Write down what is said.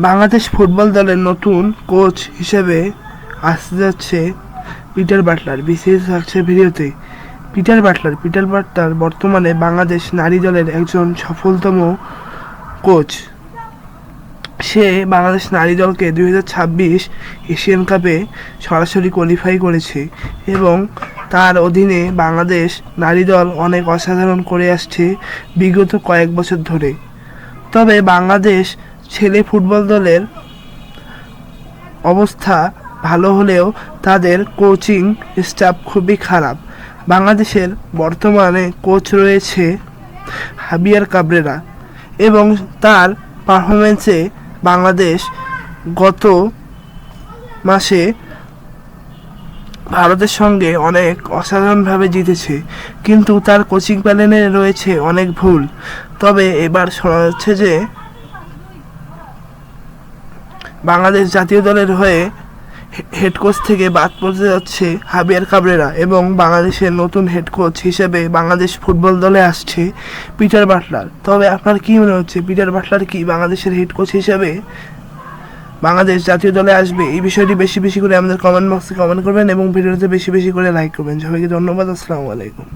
Bangladesh football দলের নতুন coach হিসেবে আসতে যাচ্ছে পিটার বাটলার। বিসিএস থাকছে ভিডিওতে। পিটার বাটলার বর্তমানে বাংলাদেশ নারী দলের একজন সফলতম কোচ। সে বাংলাদেশ নারী দলকে 2026 এশিয়ান কাপে সরাসরি কোয়ালিফাই করেছে এবং তার অধীনে বাংলাদেশ নারী দল অনেক অসাধারণ করে আসছে বিগত কয়েক বছর ধরে। তবে বাংলাদেশ ছেলে ফুটবল দলের অবস্থা ভালো হলেও তাদের কোচিং স্টাফ খুবই খারাপ। বাংলাদেশের বর্তমানে কোচ রয়েছে হাবিয়ার কাবরেরা এবং তার পারফরমেন্সে বাংলাদেশ গত মাসে ভারতের সঙ্গে অনেক অসাধারণভাবে জিতেছে, কিন্তু তার কোচিং প্ল্যানে রয়েছে অনেক ভুল। তবে এবার শোনা যাচ্ছে যে বাংলাদেশ জাতীয় দলের হয়ে হেড কোচ থেকে বাদ পড়তে যাচ্ছে হাবিয়ার কাবরেরা এবং বাংলাদেশের নতুন হেড কোচ হিসেবে বাংলাদেশ ফুটবল দলে আসছে পিটার বাটলার। তবে আপনার কী মনে হচ্ছে, পিটার বাটলার কি বাংলাদেশের হেড কোচ হিসেবে বাংলাদেশ জাতীয় দলে আসবে? এই বিষয়টি বেশি বেশি করে আমাদের কমেন্ট বক্সে কমেন্ট করবেন এবং ভিডিওতে বেশি বেশি করে লাইক করবেন। সবাইকে ধন্যবাদ। আসসালামু আলাইকুম।